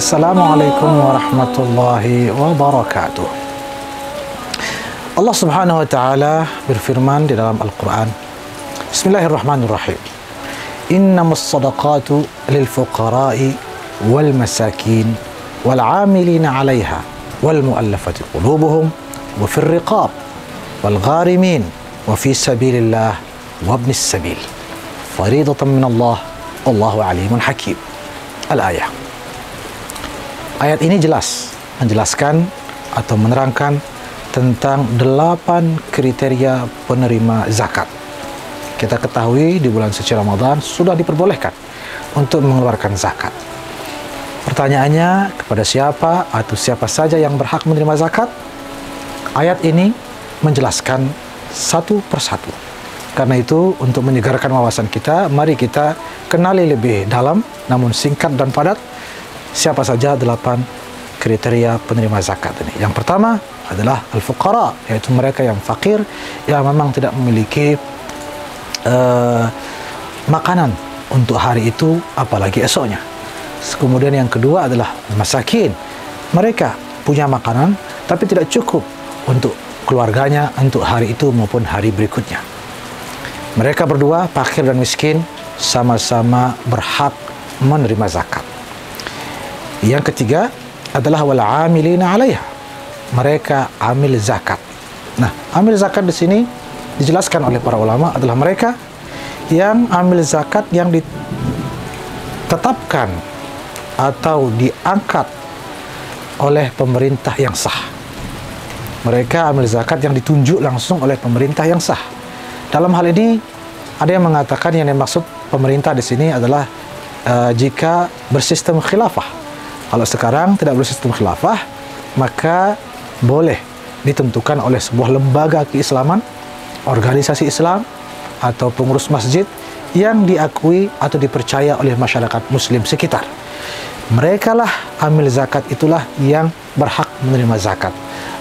Assalamualaikum warahmatullahi wabarakatuh. Allah Subhanahu wa taala berfirman di dalam Al-Qur'an. Bismillahirrahmanirrahim. Innamas shadaqatu lil fuqara'i wal masakin wal 'amilina 'alaiha wal mu'allafati qulubuhum wa fir riqab wal gharimin wa fi sabilillah wa ibnis sabil. Fariidatan min Allah, wallahu 'alimun hakim. Al-ayah. Ayat ini jelas menjelaskan atau menerangkan tentang 8 kriteria penerima zakat. Kita ketahui di bulan suci Ramadan sudah diperbolehkan untuk mengeluarkan zakat. Pertanyaannya, kepada siapa atau siapa saja yang berhak menerima zakat? Ayat ini menjelaskan satu persatu. Karena itu, untuk menyegarkan wawasan kita, mari kita kenali lebih dalam, namun singkat dan padat, siapa saja 8 kriteria penerima zakat ini. Yang pertama adalah al-fuqara, yaitu mereka yang fakir, yang memang tidak memiliki makanan untuk hari itu, apalagi esoknya. Kemudian yang kedua adalah masakin. Mereka punya makanan, tapi tidak cukup untuk keluarganya untuk hari itu maupun hari berikutnya. Mereka berdua, fakir dan miskin, sama-sama berhak menerima zakat. Yang ketiga adalah wal 'amilina 'alaiha. Mereka amil zakat. Nah, amil zakat di sini dijelaskan oleh para ulama adalah mereka yang amil zakat yang ditetapkan atau diangkat oleh pemerintah yang sah. Mereka amil zakat yang ditunjuk langsung oleh pemerintah yang sah. Dalam hal ini ada yang mengatakan yang dimaksud pemerintah di sini adalah jika bersistem khilafah. Kalau sekarang tidak bersistem khilafah, maka boleh ditentukan oleh sebuah lembaga keislaman, organisasi Islam, atau pengurus masjid yang diakui atau dipercaya oleh masyarakat muslim sekitar. Mereka lah amil zakat, itulah yang berhak menerima zakat.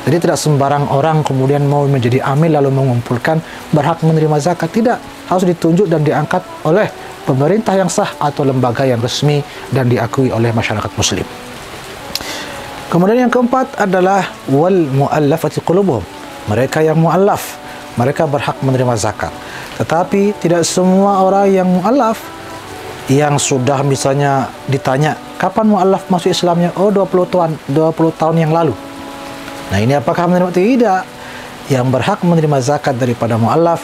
Jadi tidak sembarang orang kemudian mau menjadi amil lalu mengumpulkan berhak menerima zakat. Tidak, harus ditunjuk dan diangkat oleh pemerintah yang sah atau lembaga yang resmi dan diakui oleh masyarakat muslim. Kemudian yang keempat adalah wal mu'allafati qulubuhum. Mereka yang mu'allaf, mereka berhak menerima zakat. Tetapi tidak semua orang yang mu'allaf, yang sudah misalnya ditanya kapan mu'allaf masuk Islamnya, 20 tahun yang lalu. Nah, ini apakah menerima? Tidak. Yang berhak menerima zakat daripada mu'allaf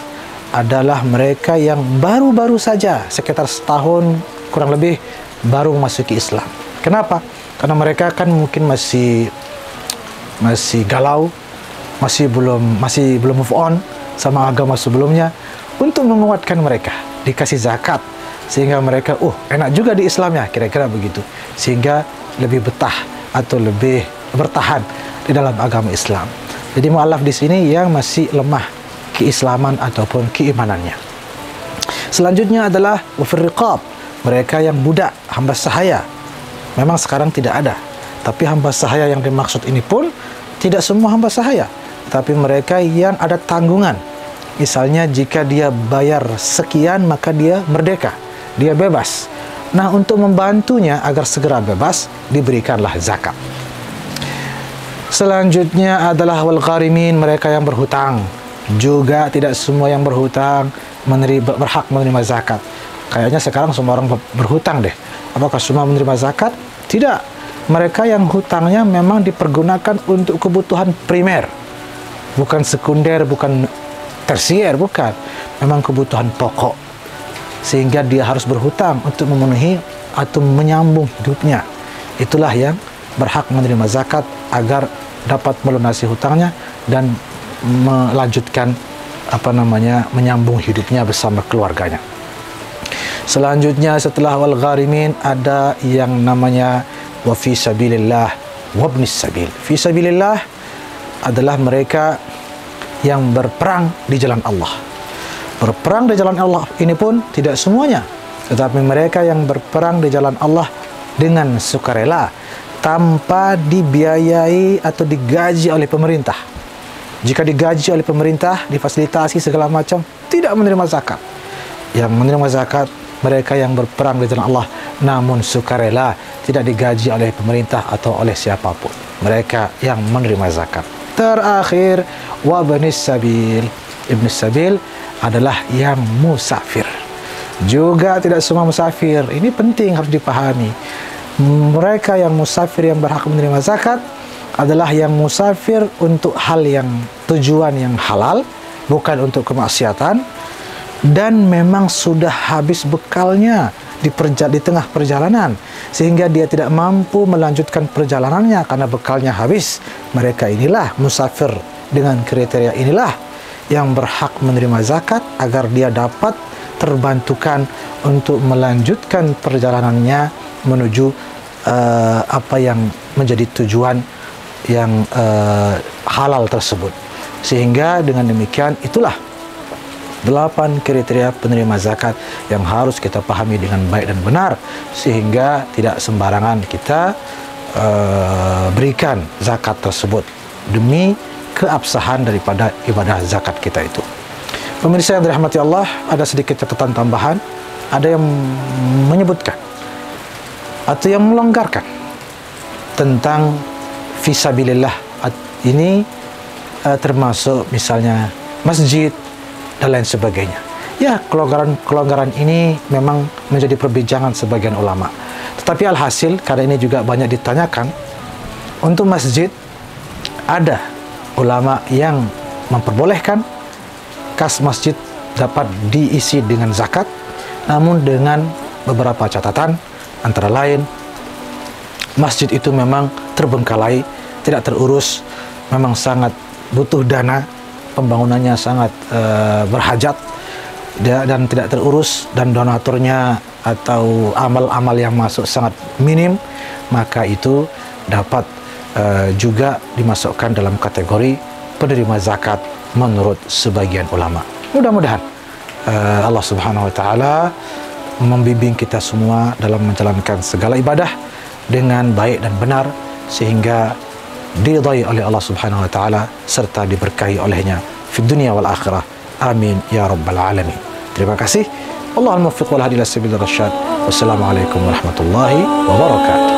adalah mereka yang baru-baru saja, sekitar setahun kurang lebih, baru masuki Islam. Kenapa? Karena mereka kan mungkin masih galau, masih belum move on sama agama sebelumnya. Untuk menguatkan mereka, dikasih zakat sehingga mereka enak juga di Islamnya, kira-kira begitu, sehingga lebih betah atau lebih bertahan di dalam agama Islam. Jadi mu'allaf di sini yang masih lemah keislaman ataupun keimanannya. Selanjutnya adalah wafir riqab, mereka yang budak, hamba sahaya. Memang sekarang tidak ada, tapi hamba sahaya yang dimaksud ini pun tidak semua hamba sahaya, tapi mereka yang ada tanggungan. Misalnya jika dia bayar sekian maka dia merdeka, dia bebas. Nah, untuk membantunya agar segera bebas, diberikanlah zakat. Selanjutnya adalah wal gharimin, mereka yang berhutang. Juga tidak semua yang berhutang berhak menerima zakat. Kayaknya sekarang semua orang berhutang deh. Apakah semua menerima zakat? Tidak. Mereka yang hutangnya memang dipergunakan untuk kebutuhan primer, bukan sekunder, bukan tersier, bukan. Memang kebutuhan pokok. Sehingga dia harus berhutang untuk memenuhi atau menyambung hidupnya. Itulah yang berhak menerima zakat agar dapat melunasi hutangnya dan melanjutkan menyambung hidupnya bersama keluarganya. Selanjutnya setelah wal gharimin ada yang namanya wa fi sabilillah wa ibnis sabil. Fi sabilillah adalah mereka yang berperang di jalan Allah. Berperang di jalan Allah ini pun tidak semuanya, tetapi mereka yang berperang di jalan Allah dengan sukarela, tanpa dibiayai atau digaji oleh pemerintah. Jika digaji oleh pemerintah, difasilitasi segala macam, tidak menerima zakat. Yang menerima zakat mereka yang berperang di jalan Allah namun sukarela, tidak digaji oleh pemerintah atau oleh siapapun. Mereka yang menerima zakat. Terakhir, wabnis sabil. Ibn sabil adalah yang musafir. Juga tidak semua musafir. Ini penting, harus dipahami. Mereka yang musafir yang berhak menerima zakat adalah yang musafir untuk hal yang tujuan yang halal, bukan untuk kemaksiatan, dan memang sudah habis bekalnya di tengah perjalanan, sehingga dia tidak mampu melanjutkan perjalanannya karena bekalnya habis. Mereka inilah musafir dengan kriteria inilah yang berhak menerima zakat agar dia dapat terbantukan untuk melanjutkan perjalanannya menuju apa yang menjadi tujuan yang halal tersebut. Sehingga dengan demikian itulah 8 kriteria penerima zakat yang harus kita pahami dengan baik dan benar, sehingga tidak sembarangan kita berikan zakat tersebut demi keabsahan daripada ibadah zakat kita itu. Pemirsa yang dirahmati Allah, ada sedikit catatan tambahan. Ada yang menyebutkan atau yang melonggarkan tentang fisabilillah. Ini termasuk misalnya masjid dan lain sebagainya. Ya, kelonggaran ini memang menjadi perbincangan sebagian ulama. Tetapi alhasil, karena ini juga banyak ditanyakan, untuk masjid ada ulama yang memperbolehkan kas masjid dapat diisi dengan zakat, namun dengan beberapa catatan, antara lain masjid itu memang terbengkalai, tidak terurus, memang sangat butuh dana, pembangunannya sangat berhajat dan tidak terurus, dan donaturnya atau amal-amal yang masuk sangat minim, maka itu dapat juga dimasukkan dalam kategori penerima zakat menurut sebagian ulama. Mudah-mudahan Allah Subhanahu wa taala membimbing kita semua dalam menjalankan segala ibadah dengan baik dan benar, sehingga diridai oleh Allah Subhanahu wa taala serta diberkahi olehnya di dunia wal akhirah. Amin ya rabbal alamin. Terima kasih. Allahul muwaffiq wal hadi ila sabilir rasyad. Wassalamualaikum warahmatullahi wabarakatuh.